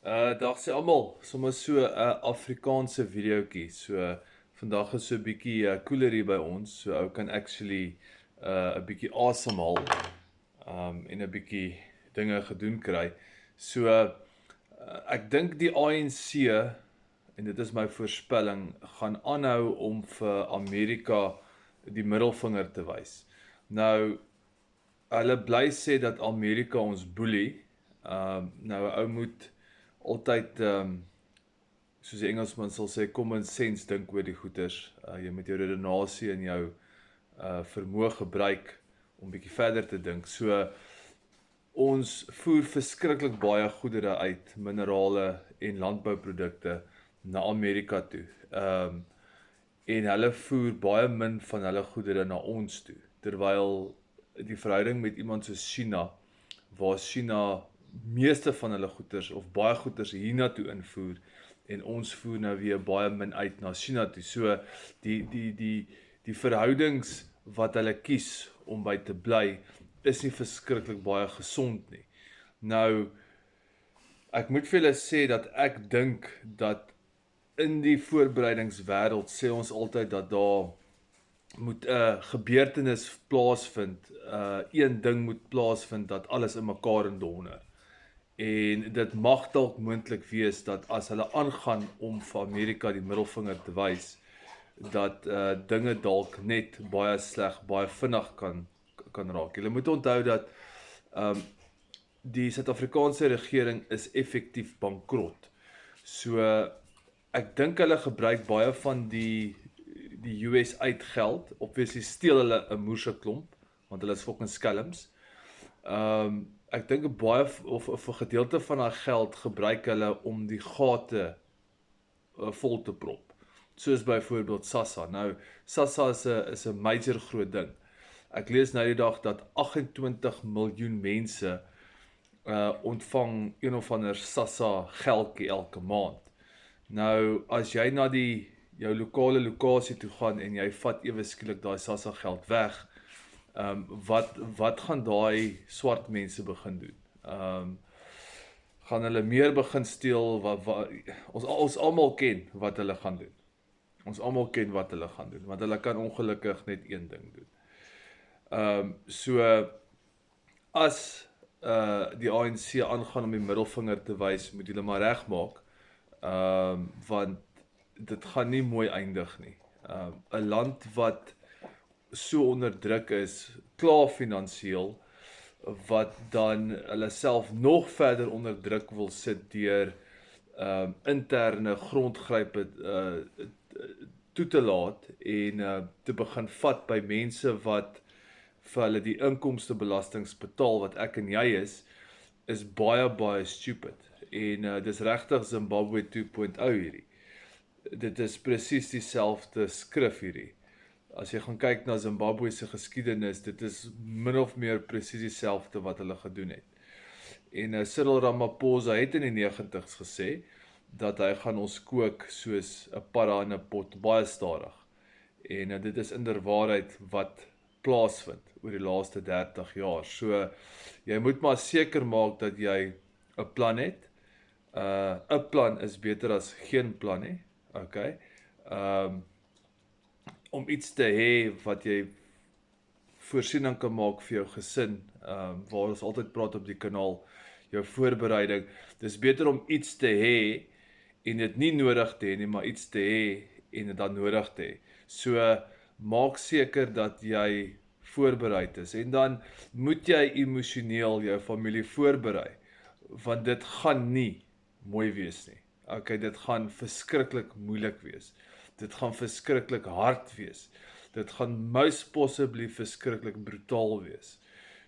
Dag sê almal, sommer so 'n Afrikaanse videoetjie. So vandag is so 'n bietjie cooler hier by ons, so ou kan actually 'n bietjie asemhaal en 'n bietjie dinge gedoen kry. So ek dink die ANC, en dit is my voorspelling, gaan aanhou om vir Amerika die middelvinger te wys. Nou hulle bly sê dat Amerika ons boelie. Nou 'n ou moet altyd soos die Engelsman sal sê common sense dink oor die goeters. Jy moet jou redenasie en jou vermoë gebruik om bietjie verder te dink. So ons voer verskriklik baie goedere uit, minerale en landbouprodukte na Amerika toe. En hulle voer baie min van hulle goedere na ons toe. Terwyl die verhouding met iemand soos China, waar China meeste van hulle goeders of baie goeders hiernatoe invoer en ons voer nou weer baie min uit na China toe. So die verhoudings wat hulle kies om by te bly is nie verskriklik baie gesond nie. Nou ek moet vir julle sê dat ek dink dat in die voorbereidingswêreld sê ons altyd dat daar moet 'n gebeurtenis plaasvind, een ding moet plaasvind dat alles in mekaar indonder. En dit mag dalk moontlik wees dat as hulle aangaan om vir Amerika die middelvinger te wys, dat dinge dalk net baie sleg, baie vinnig kan raak. Julle moet onthou dat die Suid-Afrikaanse regering is effektief bankrot. So ek dink hulle gebruik baie van die US uit geld. Obviously steel hulle 'n moerse klomp, want hulle is fucking skelms. Ek dink baie of 'n gedeelte van daai geld gebruik hulle om die gate vol te prop. Soos byvoorbeeld SASSA. Nou SASSA is 'n major groot ding. Ek lees nou die dag dat 28 miljoen mense ontvang een of ander SASSA geldjie elke maand. Nou as jy na jou lokale lokasie toe gaan en jy vat ewe skielik daai SASSA geld weg, wat gaan daai swart mense begin doen? Gaan hulle meer begin steel? Ons almal ken wat hulle gaan doen. Ons almal ken wat hulle gaan doen, want hulle kan ongelukkig net een ding doen. So as die ANC aangaan om die middelvinger te wys, moet hulle maar regmaak, want dit gaan nie mooi eindig nie. 'n land wat so onderdruk is, klaar finansiëel, wat dan hulle self nog verder onder druk wil sit deur interne grondgrype toe te laat en te begin vat by mense wat vir hulle die inkomstebelastings betaal wat ek en jy is baie stupid. En dis regtig Zimbabwe 2.0 hierdie. Dit is presies dieselfde skrif hierdie. As jy gaan kyk na Zimbabwe se geskiedenis, dit is min of meer presies dieselfde wat hulle gedoen het. En Cyril Ramaphosa het in die 90's gesê dat hy gaan ons kook soos 'n padda in 'n pot, baie stadig. En dit is inderwaarheid wat plaasvind oor die laaste 30 jaar. So jy moet maar seker maak dat jy 'n plan het. 'n plan is beter as geen plan nie. Okay. Om iets te hê wat jy voorsiening kan maak vir jou gesin, waar ons altyd praat op die kanaal, jou voorbereiding. Dis beter om iets te hê en dit nie nodig te hê nie, maar iets te hê en dit dan nodig te hê. So maak seker dat jy voorbereid is en dan moet jy emosioneel jou familie voorberei, want dit gaan nie mooi wees nie. Okay, dit gaan verskriklik moeilik wees. Dit gaan verskriklik hard wees. Dit gaan most possibly verskriklik brutaal wees.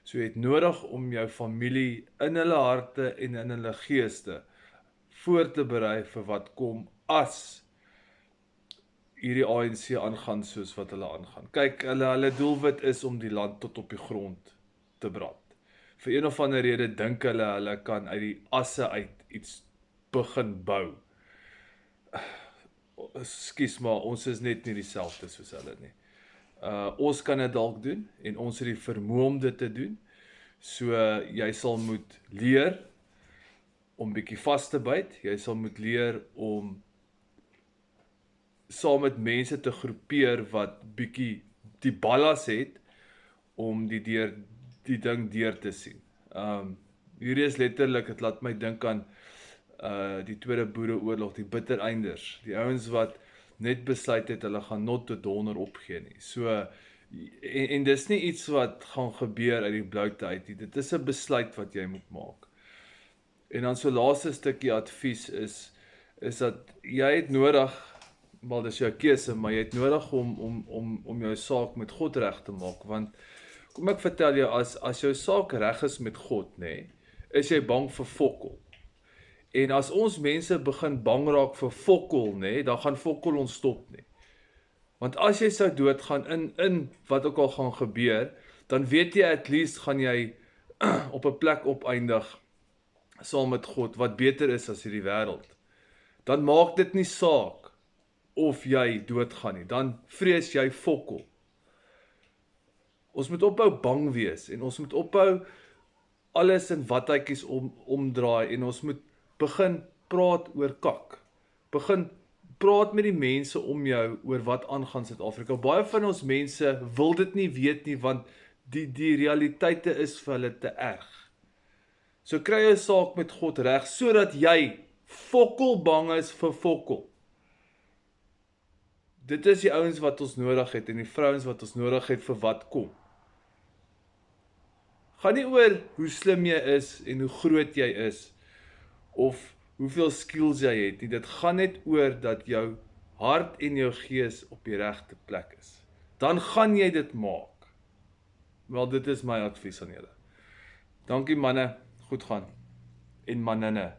So jy het nodig om jou familie in hulle harte en in hulle geeste voor te berei vir wat kom as hierdie ANC aangaan soos wat hulle aangaan. Kyk, hulle doelwit is om die land tot op die grond te brand. Vir een of ander rede dink hulle kan uit die asse uit iets begin bou. Ekskuus maar, ons is net nie dieselfde soos hulle nie. Ons kan dit dalk doen en ons het die vermoë om dit te doen. So jy sal moet leer om bietjie vas te byt. Jy sal moet leer om saam met mense te groepeer wat bietjie die ballas het om die ding deur te sien. Hierdie is letterlik, het laat my dink aan die Tweede Boereoorlog, die bittereinders, die ouens wat net besluit het, hulle gaan not te donder opgee nie. So, en dis nie iets wat gaan gebeur uit die bloute uit nie, dit is 'n besluit wat jy moet maak. En dan so laaste stukkie advies is dat jy het nodig, wel dis jou keuse, maar jy het nodig om jou saak met God reg te maak, want kom ek vertel jou, as jou saak reg is met God, nê, is jy bang vir fokol. En as ons mense begin bang raak vir fokol, nê, dan gaan fokol ons stop nie. Want as jy sou doodgaan in wat ook al gaan gebeur, dan weet jy at least gaan jy op 'n plek opeindig saam met God wat beter is as hierdie wêreld. Dan maak dit nie saak of jy doodgaan nie, dan vrees jy fokol. Ons moet ophou bang wees en ons moet ophou alles in wattytjies omdraai en ons moet begin praat oor kak. Begin praat met die mense om jou oor wat aangaan Suid-Afrika. Baie van ons mense wil dit nie weet nie, want die realiteite is vir hulle te erg. So kry jy 'n saak met God reg, sodat jy fokol bang is vir fokol. Dit is die ouens wat ons nodig het en die vrouens wat ons nodig het vir wat kom. Gaan nie oor hoe slim jy is en hoe groot jy is, of hoeveel skills jy het nie. Dit gaan net oor dat jou hart en jou gees op die regte plek is. Dan gaan jy dit maak. Wel, dit is my advies aan julle. Dankie manne, goed gaan. En manninne.